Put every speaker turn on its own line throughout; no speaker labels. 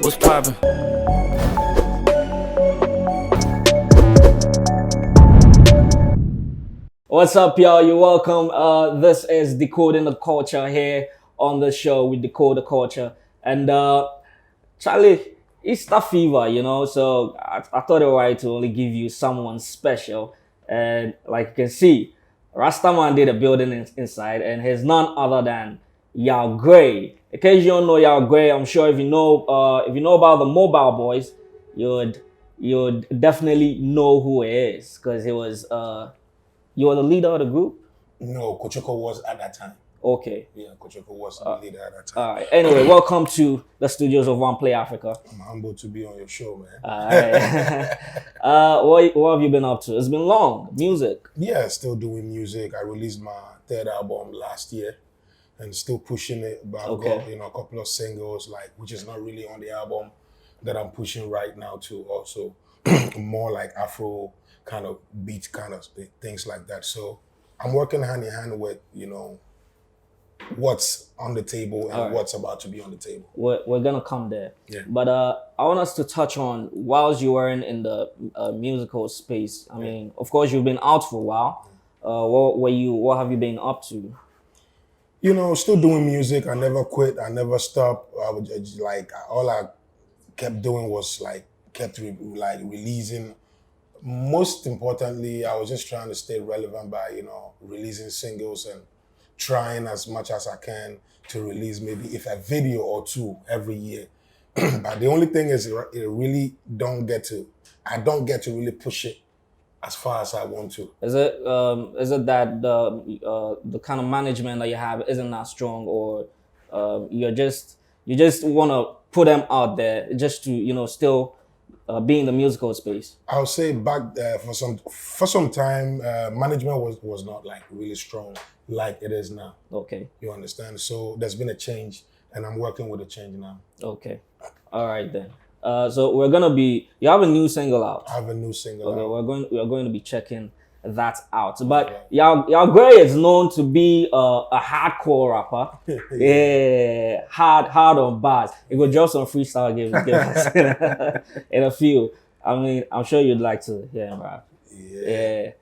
What's poppin'?
What's up, y'all? You're welcome. This is Decoding the Culture here on the show. We decode the culture. And Charlie, Easter fever, so I thought it was right to only give you someone special. And like you can see, Rastaman did a building inside, and he's none other than Yaw Grey. In case you don't know Yaw Grey, I'm sure if you know about the Mobile Boys, you'd definitely know who he is, because he was you were the leader of the group?
No, Kochoko was at that time.
Okay.
Yeah, Kochoko was the leader at that time.
All right. Anyway, welcome to the studios of OneplayAfrica.
I'm humbled to be on your show, man.
All right. What have you been up to? It's been long. Music.
Yeah, still doing music. I released my third album last year and still pushing it. But I've got a couple of singles, which is not really on the album, that I'm pushing right now too. Also, more like Afro kind of beat kind of things like that. So I'm working hand in hand with, what's on the table and what's about to be on the table.
We're gonna come there.
Yeah.
But I want us to touch on, whilst you were in the musical space. I mean, of course, you've been out for a while. What have you been up to?
Still doing music. I never quit. I never stopped. I would all I kept doing was kept releasing. Most importantly, I was just trying to stay relevant by, releasing singles and trying as much as I can to release maybe if a video or two every year. But the only thing is, I don't get to really push it as far as I want to.
Is it that the kind of management that you have isn't that strong, or you just want to put them out there just to still be in the musical space?
I would say back there for some time, management was not really strong like it is now.
Okay.
You understand? So there's been a change, and I'm working with the change now.
Okay. All right then. So you have a new single out.
I have a new single out.
Okay, we're going to be checking that out. But Yaw Grey is known to be a hardcore rapper. Yeah, hard on bars. You could drop some freestyle games in a few. I mean, I'm sure you'd like to hear him rap. Yeah.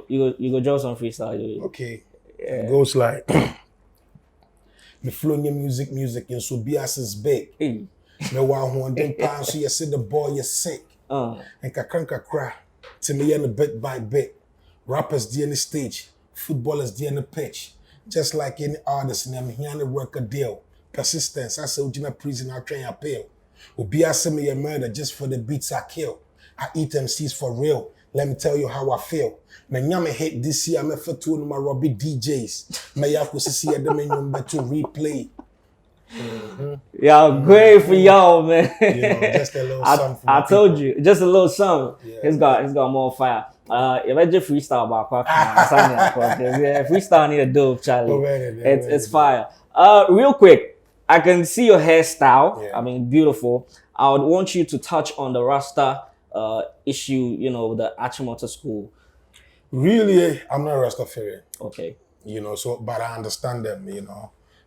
You could drop some freestyle.
Okay. Yeah. It goes like the flow in your music, and so bias is big.
Hey.
Me want one them pounds, so you see the boy you're sick. And kakra to me in the bit by bit. Rappers D in the stage, footballers D in the pitch. Just like any artist, and I'm here to work a deal. Persistence, I say, in a prison, I try and appeal. Ubi I say me a murder just for the beats I kill. I eat MCs for real. Let me tell you how I feel. Me nyame hate this year, I'm for two of my Robbie DJs. Me have to see them in to replay.
Y'all great for y'all, man.
Just a little something.
I told you, just a little something. Yeah, he's got more fire. If I just freestyle about freestyle need a dope, Charlie. It's fire. Real quick, I can see your hairstyle. Yeah. I mean, beautiful. I would want you to touch on the Rasta issue, the Achimota school.
Really, I'm not a Rastafarian.
Okay.
But I understand them,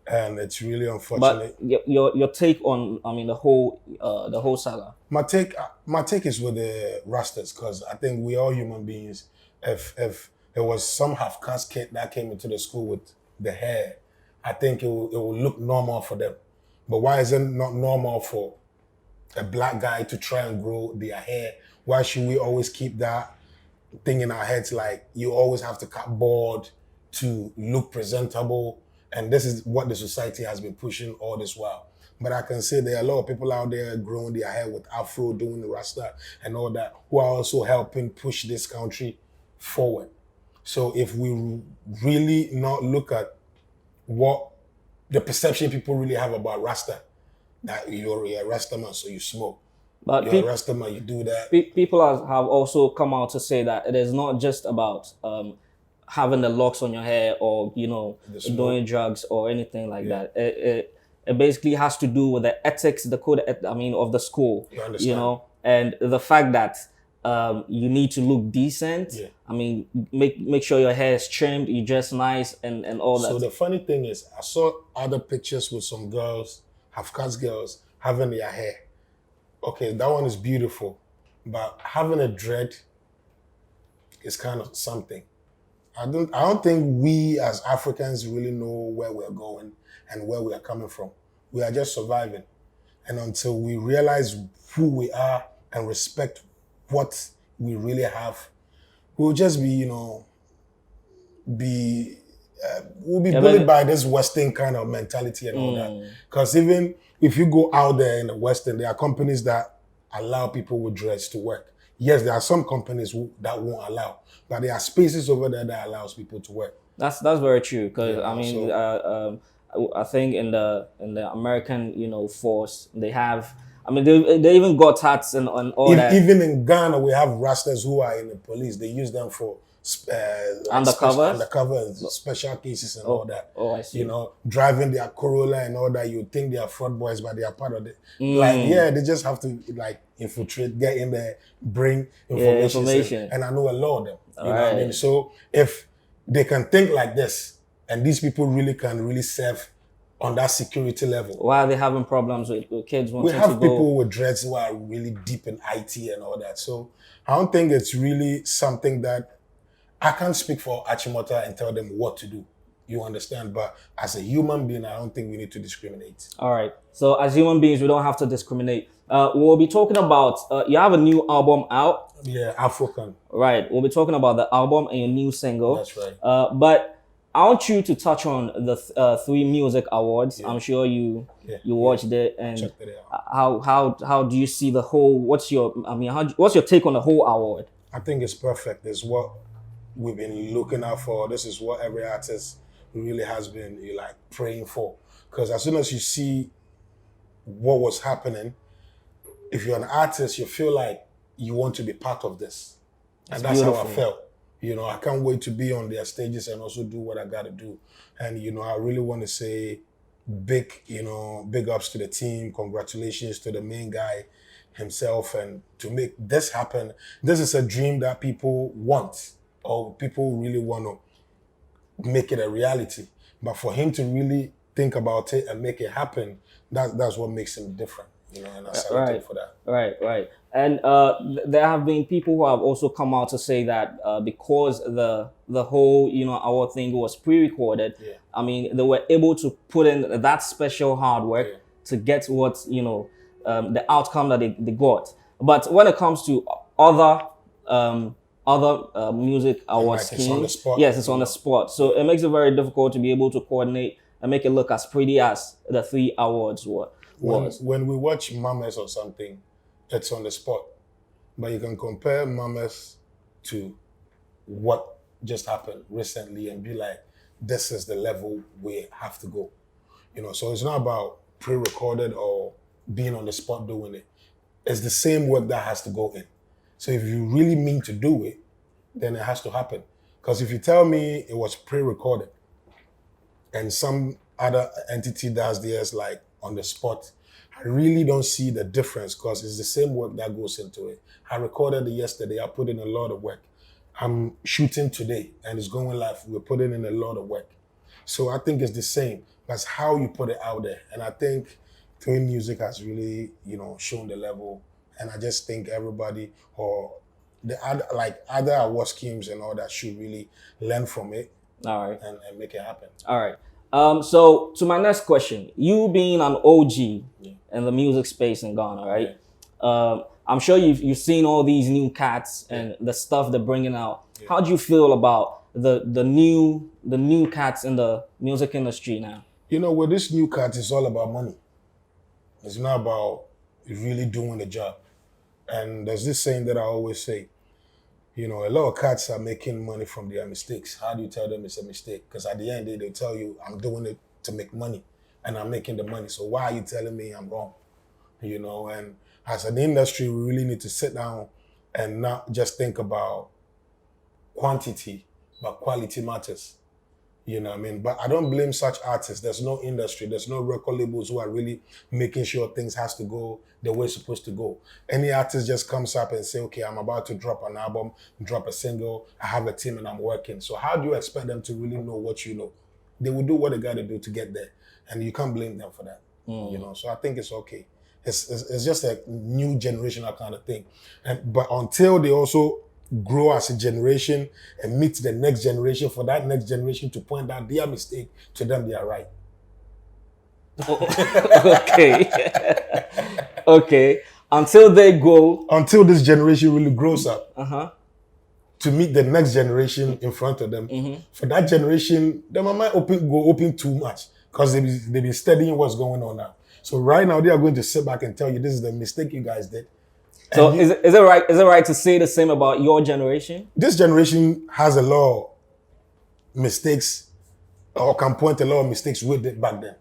and it's really unfortunate.
But your take on, the whole saga.
My take is with the Rastas, because I think we all human beings. If there was some half-caste kid that came into the school with the hair, I think it will look normal for them. But why is it not normal for a black guy to try and grow their hair? Why should we always keep that thing in our heads, like you always have to cut bald to look presentable? And this is what the society has been pushing all this while. But I can say there are a lot of people out there growing their hair with Afro, doing the Rasta and all that, who are also helping push this country forward. So if we really not look at what the perception people really have about Rasta, that you're a Rasta man, so you smoke. But you're a Rasta man, you do that.
People have also come out to say that it is not just about having the locks on your hair or doing drugs or anything like that. It basically has to do with the ethics, the code of the school.
You understand?
And the fact that you need to look decent.
Yeah.
I mean, make sure your hair is trimmed, you dress nice and all that.
So the funny thing is, I saw other pictures with some girls, half-caste girls, having their hair. Okay, that one is beautiful, but having a dread is kind of something. I don't think we as Africans really know where we're going and where we are coming from. We are just surviving. And until we realize who we are and respect what we really have, we'll just be, be we'll be
Yeah,
bullied
but
by this Western kind of mentality and all that. Because even if you go out there in the Western, there are companies that allow people with dreads to work. Yes, there are some companies that won't allow, but there are spaces over there that allows people to work.
that's very true because
You
I
know,
mean,
so
I think in the American force they have. I mean, they even got hats and all that
even in Ghana, we have rastas who are in the police. They use them for like special
undercovers.
undercover and special cases and all that.
Oh, I see.
Driving their Corolla and all that. You think they are fraud boys, but they are part of it. Like,
Mm.
yeah, they just have to like infiltrate, get in there, bring
Yeah,
information.
information.
And I know a lot of them. You know what I mean?
Right.
So if they can think like this, and these people really can really serve on that security level.
Why are they having problems with kids
We
wanting
have
to go?
people with dreads who are really deep in IT and all that. So I don't think it's really something that I can't speak for Achimota and tell them what to do. You understand? But as a human being, I don't think we need to discriminate.
All right. So as human beings, we don't have to discriminate. We'll be talking about. You have a new album out,
Yeah, African.
right? We'll be talking about the album and your new single.
That's right.
But I want you to touch on the 3 music awards. I'm sure you watched it, and
Checked it out.
how do you see the whole? What's your what's your take on the whole award?
I think it's perfect. It's what we've been looking out for. This is what every artist really has been like praying for. Because as soon as you see what was happening, if you're an artist, you feel like you want to be part of this. And that's how I felt. I can't wait to be on their stages and also do what I got to do. And, I really want to say big ups to the team. Congratulations to the main guy himself. And to make this happen, this is a dream that people want, or people really want to make it a reality. But for him to really think about it and make it happen, that's what makes him different. And I salute him for that.
Right. And there have been people who have also come out to say that because the whole our thing was pre-recorded, I mean they were able to put in that special hard work to get what the outcome that they got. But when it comes to other music awards
Like it's on the spot.
yes, it's on the spot. So it makes it very difficult to be able to coordinate and make it look as pretty as the 3 awards was.
When we watch Mamas or something, it's on the spot. But you can compare Mamas to what just happened recently and be like, this is the level we have to go. So it's not about pre-recorded or being on the spot doing it. It's the same work that has to go in. So if you really mean to do it, then it has to happen. Because if you tell me it was pre-recorded and some other entity does theirs like on the spot, I really don't see the difference because it's the same work that goes into it. I recorded it yesterday. I put in a lot of work. I'm shooting today and it's going live. We're putting in a lot of work. So I think it's the same. That's how you put it out there. And I think Twin Music has really, shown the level. And I just think everybody or the other award schemes and all that should really learn from it.
All right.
And make it happen.
All right. So to my next question, you being an OG in the music space in Ghana, right? I'm sure you've seen all these new cats and the stuff they're bringing out. How do you feel about the new cats in the music industry now?
With this new cat, it's all about money. It's not about really doing the job. And there's this saying that I always say, a lot of cats are making money from their mistakes. How do you tell them it's a mistake? Because at the end, they'll tell you, I'm doing it to make money and I'm making the money. So why are you telling me I'm wrong? And as an industry, we really need to sit down and not just think about quantity, but quality matters. You know what I mean? But I don't blame such artists. There's no industry. There's no record labels who are really making sure things has to go the way it's supposed to go. Any artist just comes up and say, okay, I'm about to drop an album, drop a single. I have a team and I'm working. So how do you expect them to really know what you know? They will do what they got to do to get there. And you can't blame them for that. So I think it's okay. It's just a new generational kind of thing. But until they also grow as a generation and meet the next generation, for that next generation to point out their mistake, to them they are right.
Okay. Okay. Until they go.
Until this generation really grows up.
Uh-huh.
To meet the next generation in front of them. For that generation, they might go open too much because they've been studying what's going on now. So right now they are going to sit back and tell you this is the mistake you guys did.
So is it right? Is it right to say the same about your generation?
This generation has a lot of mistakes, or can point a lot of mistakes with it back then.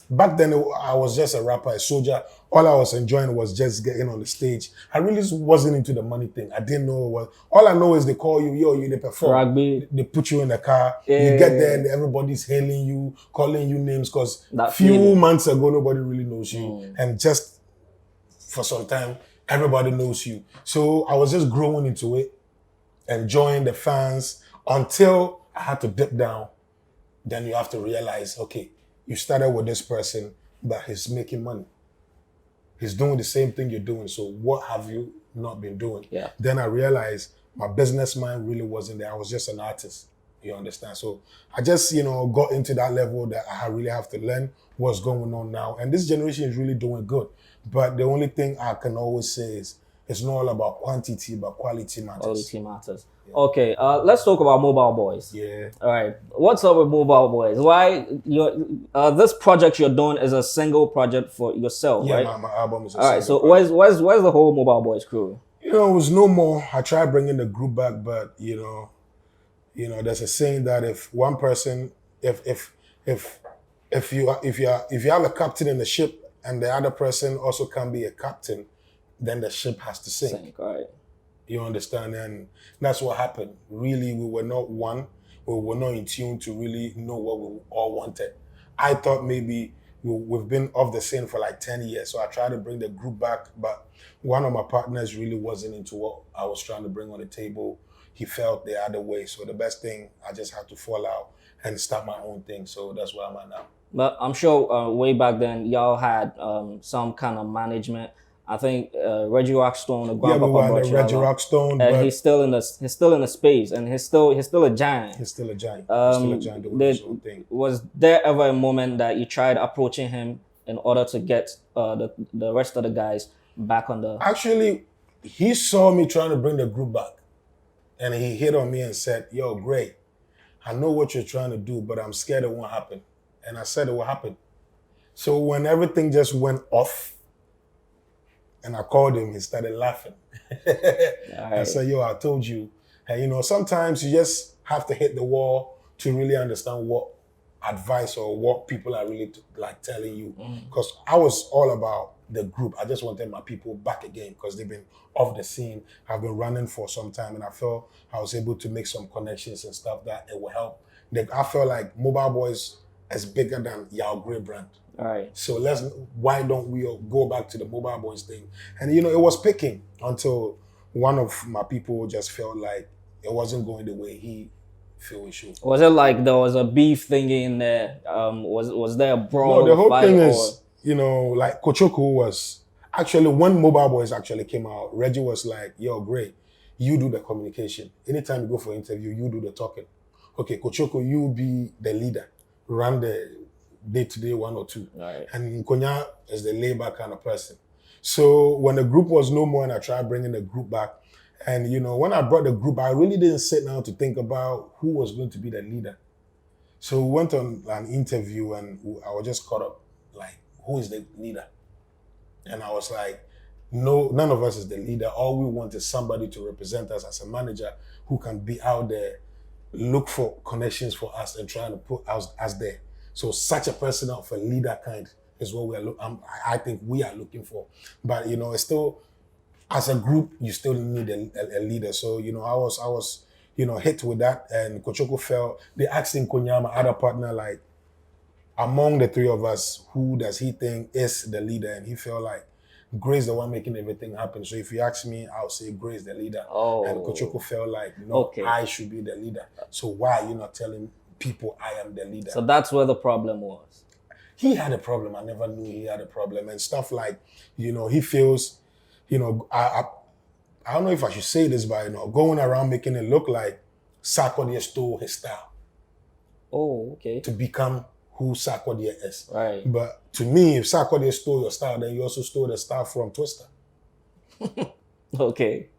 Back then, I was just a rapper, a soldier. All I was enjoying was just getting on the stage. I really wasn't into the money thing. I didn't know what. All I know is they call you, yo, they perform.
Rugby.
They put you in the car. You get there and everybody's hailing you, calling you names because few months ago, nobody really knows you. And just for some time, everybody knows you. So I was just growing into it, enjoying the fans until I had to dip down. Then you have to realize, okay, you started with this person, but he's making money. He's doing the same thing you're doing. So what have you not been doing?
Yeah.
Then I realized my business mind really wasn't there. I was just an artist. You understand? So I just, got into that level that I really have to learn what's going on now. And this generation is really doing good. But the only thing I can always say is it's not all about quantity, but quality matters.
Quality matters. Yeah. Okay, let's talk about Mobile Boys.
Yeah.
All right. What's up with Mobile Boys? Why this project you're doing is a single project for yourself, right?
Yeah, my album is a
all right. So
project.
where's the whole Mobile Boys crew?
It was no more. I tried bringing the group back, but there's a saying that if one person, if you have a captain in the ship and the other person also can be a captain, then the ship has to sink.
All right.
You understand? And that's what happened. Really, we were not one. We were not in tune to really know what we all wanted. I thought maybe we've been off the scene for like 10 years. So I tried to bring the group back, but one of my partners really wasn't into what I was trying to bring on the table. He felt the other way. So the best thing, I just had to fall out and start my own thing. So that's where I'm at now.
But I'm sure way back then, y'all had some kind of management. I think Reggie Rockstone, the grandpapa,
we were Reggie Rockstone,
and he's still in the space, and he's still a giant.
He's still a giant. He's still a giant doing his own thing.
Was there ever a moment that you tried approaching him in order to get the rest of the guys back on the?
Actually, he saw me trying to bring the group back, and he hit on me and said, "Yo, Gray, I know what you're trying to do, but I'm scared it won't happen." And I said it will happen. So when everything just went off, and I called him, he started laughing. Right. I said, yo, I told you. And sometimes you just have to hit the wall to really understand what advice or what people are really telling you. Because I was all about the group. I just wanted my people back again because they've been off the scene. I've been running for some time and I felt I was able to make some connections and stuff that it will help. I felt like Mobile Boys is bigger than Yaw Grey brand.
All right.
So why don't we go back to the Mobile Boys thing? And it was picking until one of my people just felt like it wasn't going the way he felt it should.
Was it like there was a beef thing in there? Was there a brawl?
No, the whole thing is, like Kochoko was actually when Mobile Boys actually came out, Reggie was like, yo, Gray, you do the communication. Anytime you go for an interview, you do the talking. Okay, Kochoko, you be the leader. Run the day-to-day 1 or 2.
Right.
And Nkonya is the laid-back kind of person. So when the group was no more and I tried bringing the group back, and when I brought the group, I really didn't sit down to think about who was going to be the leader. So we went on an interview and I was just caught up, like, who is the leader? And I was like, no, none of us is the leader. All we want is somebody to represent us as a manager who can be out there, look for connections for us and trying to put us there. So such a person of a leader kind is what I think we are looking for. But it's still, as a group, you still need a leader. So I was hit with that, and Kochoko felt they asked Nkonya, my other partner, like among the three of us, who does he think is the leader? And he felt like Gray's the one making everything happen. So if you ask me, I'll say Gray's the leader.
Oh.
And Kochoko felt like I should be the leader. So why are you not telling people I am the leader?
So that's where the problem was.
he had a problem. I never knew he had a problem and stuff like, he feels, I don't know if I should say this, but going around making it look like Sarkodie stole his style
Oh, okay.
to become who Sarkodie is.
Right.
But to me, if Sarkodie stole your style, then you also stole the style from Twista.
Okay.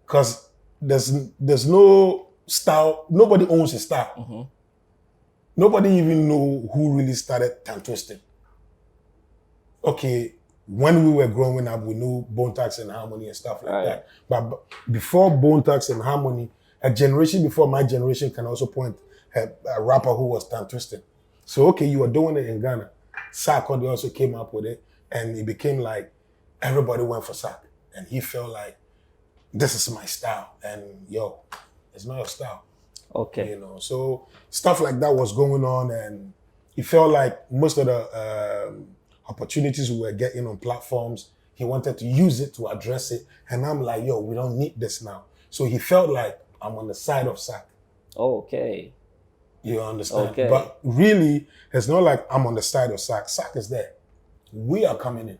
Because there's no style, nobody owns his style.
Mm-hmm.
Nobody even know who really started tongue twisting. Okay, when we were growing up, we knew Bone Thugs and Harmony and stuff like that. But before Bone Thugs and Harmony, a generation before my generation can also point a rapper who was tongue twisting. So okay, you were doing it in Ghana. Sarkodie also came up with it, and it became like everybody went for Sark, and he felt like this is my style, and it's not your style.
Okay.
So stuff like that was going on, and he felt like most of the opportunities we were getting on platforms, he wanted to use it to address it, and I'm like, we don't need this now. So he felt like I'm on the side of Sark.
Okay.
You understand?
Okay.
But really, it's not like I'm on the side of Sark. Sark is there. We are coming in.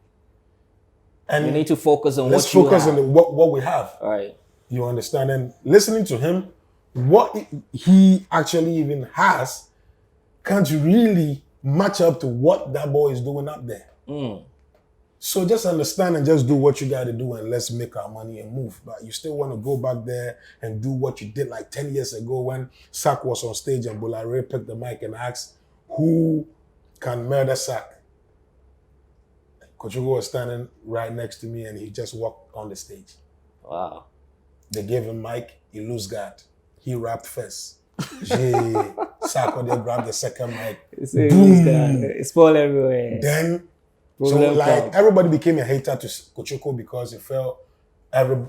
And
You need to focus on
let's
what you
focus
have.
on what we have.
All right.
You understand? And listening to him, what he actually even has can't really match up to what that boy is doing up there. So just understand and just do what you got to do, and let's make our money and move. But you still want to go back there and do what you did like 10 years ago when Sark was on stage and Bulare picked the mic and asked, who can murder Sark? Kochugo was standing right next to me and he just walked on the stage.
Wow.
They gave him mic, he lose guard. He rapped first. Sarkodie grabbed the second mic.
Boom. It's spoiled everywhere.
Then,
Problem come.
everybody became a hater to Kochugo because it felt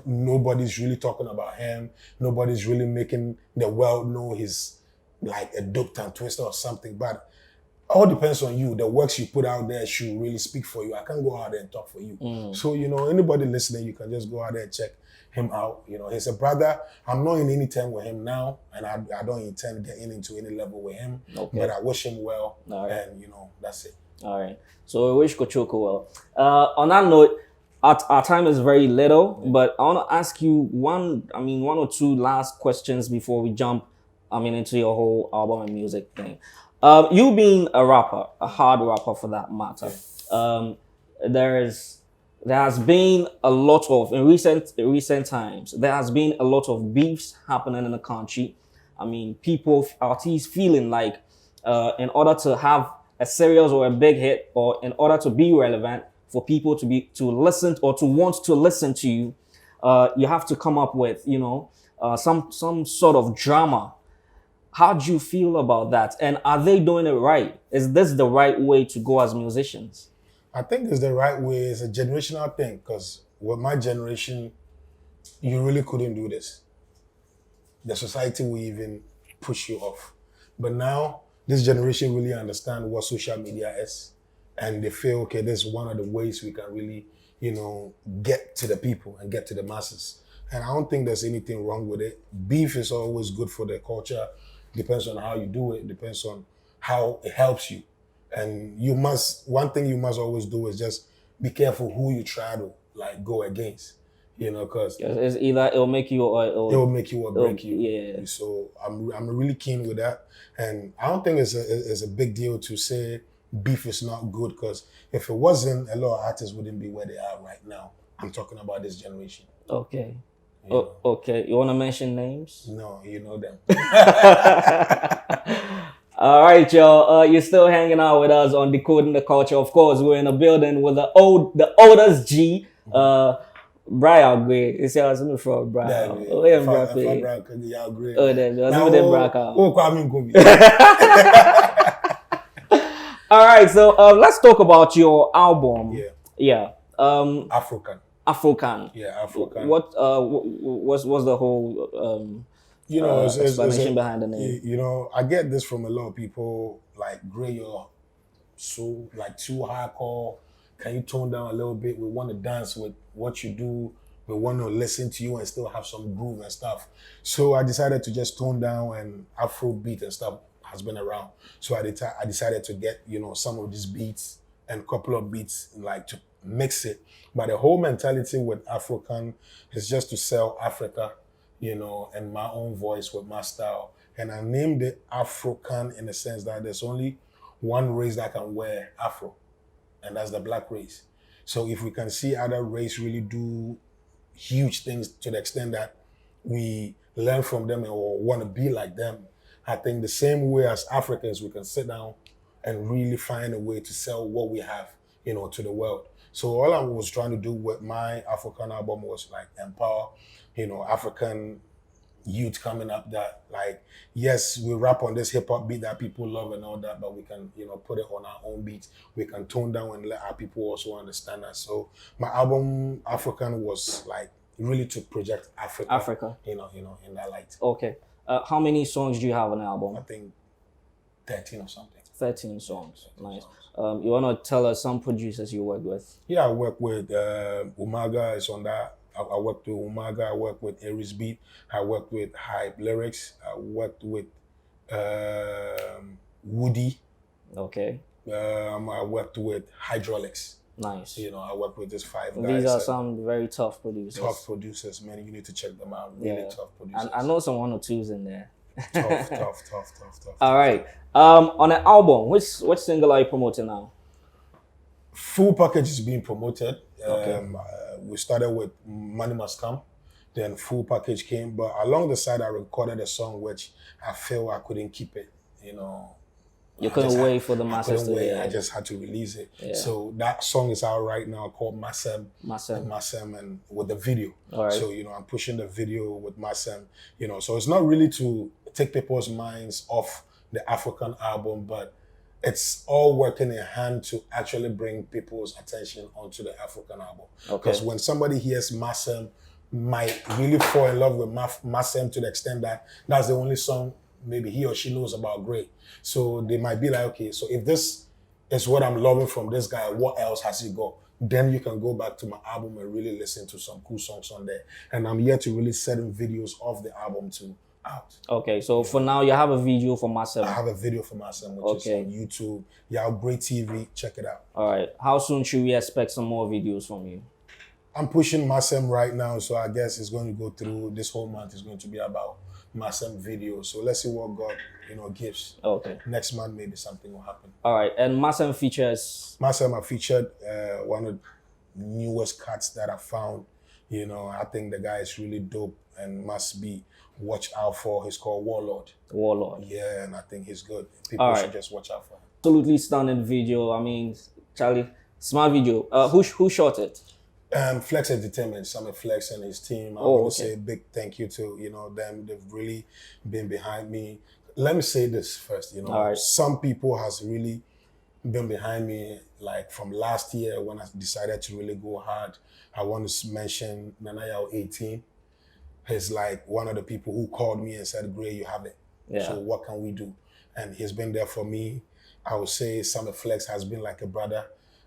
nobody's really talking about him. Nobody's really making the world know he's like a dope tongue twister or something. But all depends on you. The works you put out there should really speak for you. I can't go out there and talk for you. So, anybody listening, you can just go out there and check him out. He's a brother. I'm not in any term with him now, and I don't intend getting into any level with him.
Okay.
But I wish him well,
All right.
and that's it.
All right. So we wish Kochoko well. On that note, our time is very little, but I want to ask you one or two last questions before we jump, into your whole album and music thing. You being a rapper, a hard rapper for that matter, there has been a lot of, in recent times, there has been a lot of beefs happening in the country. Artists feeling like in order to have a serious or a big hit, or in order to be relevant for people to listen or to want to listen to you, you have to come up with, some sort of drama. How do you feel about that? And are they doing it right? Is this the right way to go as musicians?
I think it's the right way. It's a generational thing, because with my generation, you really couldn't do this. The society will even push you off. But now, this generation really understand what social media is, and they feel, okay, this is one of the ways we can really, get to the people and get to the masses. And I don't think there's anything wrong with it. Beef is always good for the culture. Depends on how you do it. Depends on how it helps you. And one thing you must always do is just be careful who you try to go against, because
it's either it'll make you or
it'll make you or break you.
Yeah.
So I'm really keen with that, and I don't think it's a big deal to say beef is not good, because if it wasn't, a lot of artists wouldn't be where they are right now. I'm talking about this generation.
Okay. Okay. You want to mention names?
No, you know them.
All right, y'all. You're still hanging out with us on Decoding the Culture. Of course, we're in a building with the oldest G, Brian Gray. It's your from Brian. Oh, yeah, Brian.
Yaw Grey.
Oh, there's Brian. All right, so let's talk about your album. Yeah.
African. Yeah, African.
What's the whole explanation behind the name?
I get this from a lot of people, like, Gray, you're so too hardcore. Can you tone down a little bit? We want to dance with what you do. We want to listen to you and still have some groove and stuff. So I decided to just tone down and Afro beat and stuff. has been around. So I decided to get, some of these beats and a couple of beats like to mix it. But the whole mentality with African is just to sell Africa, and my own voice with my style. And I named it African in the sense that there's only one race that can wear Afro, and that's the black race. So if we can see other race really do huge things to the extent that we learn from them or want to be like them, I think the same way as Africans, we can sit down and really find a way to sell what we have, to the world. So all I was trying to do with my African album was like empower, African youth coming up that like, yes, we rap on this hip hop beat that people love and all that, but we can, put it on our own beats. We can tone down and let our people also understand that. So my album African was like really to project Africa. In that light.
Okay. How many songs do you have on the album?
I think 13 or something.
13 songs. Nice. You want to tell us some producers you work with?
Yeah, I work with Umaga is on that. I worked with Umaga, I worked with Aries Beat, I worked with Hype Lyrics, I worked with Woody.
Okay.
I worked with Hydraulics.
Nice.
I worked with these 5 guys.
These are some very tough producers.
Tough producers, man. You need to check them out. Really tough producers.
I know some 1 or 2s in there.
Tough.
All right. On an album, which single are you promoting now?
Full package is being promoted.
Okay.
We started with Money Must Come, then full package came. But along the side, I recorded a song which I feel I couldn't keep it.
You couldn't wait for the masses to hear.
I just had to release it. Yeah. So that song is out right now called Masem, and with the video.
All right.
So, I'm pushing the video with Masem, so it's not really to take people's minds off the African album, but it's all working in hand to actually bring people's attention onto the African album. Because when somebody hears Masem, might really fall in love with Masem to the extent that that's the only song maybe he or she knows about Grey. So they might be like, okay, so if this is what I'm loving from this guy, what else has he got? Then you can go back to my album and really listen to some cool songs on there. And I'm here to really setting videos of the album to out.
Okay, so for now you have a video for Masem.
I have a video for Masem, which is on YouTube. Yaw Grey TV, check it out.
All right. How soon should we expect some more videos from you?
I'm pushing Masem right now, so I guess it's going to go through this whole month. Is going to be about Masem videos. So let's see what God, gives.
Okay.
Next month, maybe something will happen.
All right. And Masem features?
Masem, I featured one of the newest cuts that I found. I think the guy is really dope and must be watched out for. He's called Warlord. Yeah, and I think he's good. People should just watch out for him.
Absolutely stunning video. I mean, Charlie, smart video. Who shot it?
Flex Entertainment, Summit Flex and his team. I want to say a big thank you to, them. They've really been behind me. Let me say this first, some people has really been behind me, like from last year when I decided to really go hard. I want to mention Yaw 18. He's like one of the people who called me and said, Grey, you have it. Yeah. So what can we do? And he's been there for me. I would say Summit Flex has been like a brother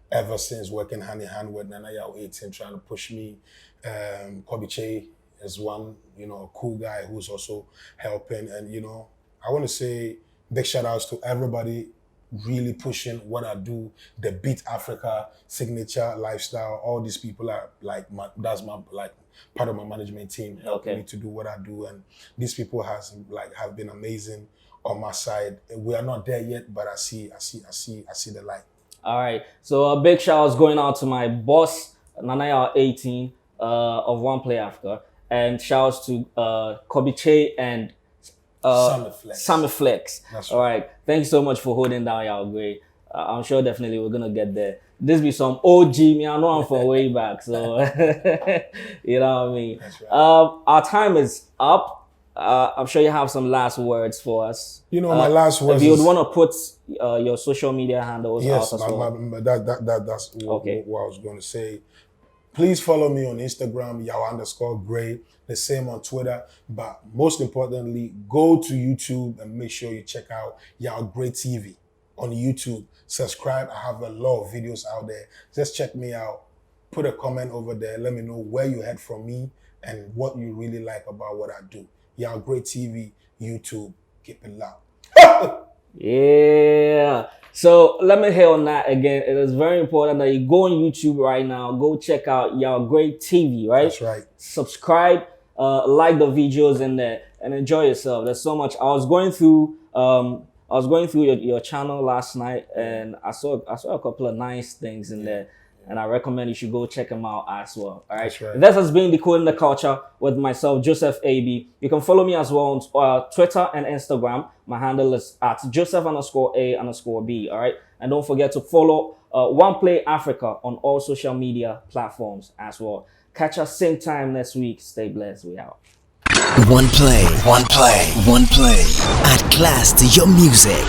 ever since, working hand in hand with Yaw 18, trying to push me. Kobiche is one, cool guy who's also helping. And, I want to say big shout outs to everybody really pushing what I do, the Beat Africa, signature lifestyle. All these people are like, that's my part of my management team, helping me to do what I do. And these people have been amazing on my side. We are not there yet, but I see the light. All
right. So a big shout out going out to my boss, Yaw 18 of OneplayAfrica, and shouts to Kobiche and Summit Flex.
That's
all right. Thank you so much for holding down Yaw Grey. I'm sure definitely we're gonna get there. This be some OG me. I know I'm from way back, so you know what I mean.
That's right.
Our time is up. I'm sure you have some last words for us.
My last words.
If you would want to put your social media handles out as well.
That's what I was going to say. Please follow me on Instagram, Yaw_Grey. The same on Twitter. But most importantly, go to YouTube and make sure you check out Yaw Grey TV on YouTube. Subscribe. I have a lot of videos out there. Just check me out. Put a comment over there. Let me know where you heard from me and what you really like about what I do. Yaw Grey TV, YouTube. Keep it loud.
Yeah. So let me hit on that again. It is very important that you go on YouTube right now. Go check out Yaw Grey TV, right?
That's right.
Subscribe, like the videos in there, and enjoy yourself. There's so much. I was going through your channel last night, and I saw a couple of nice things in there. And I recommend you should go check them out as well. All right.
That's right.
This has been Decoding the Culture with myself, Joseph AB. You can follow me as well on Twitter and Instagram. My handle is at Joseph_A_B. All right. And don't forget to follow OneplayAfrica on all social media platforms as well. Catch us same time next week. Stay blessed. We out.
One play. Add class to your music.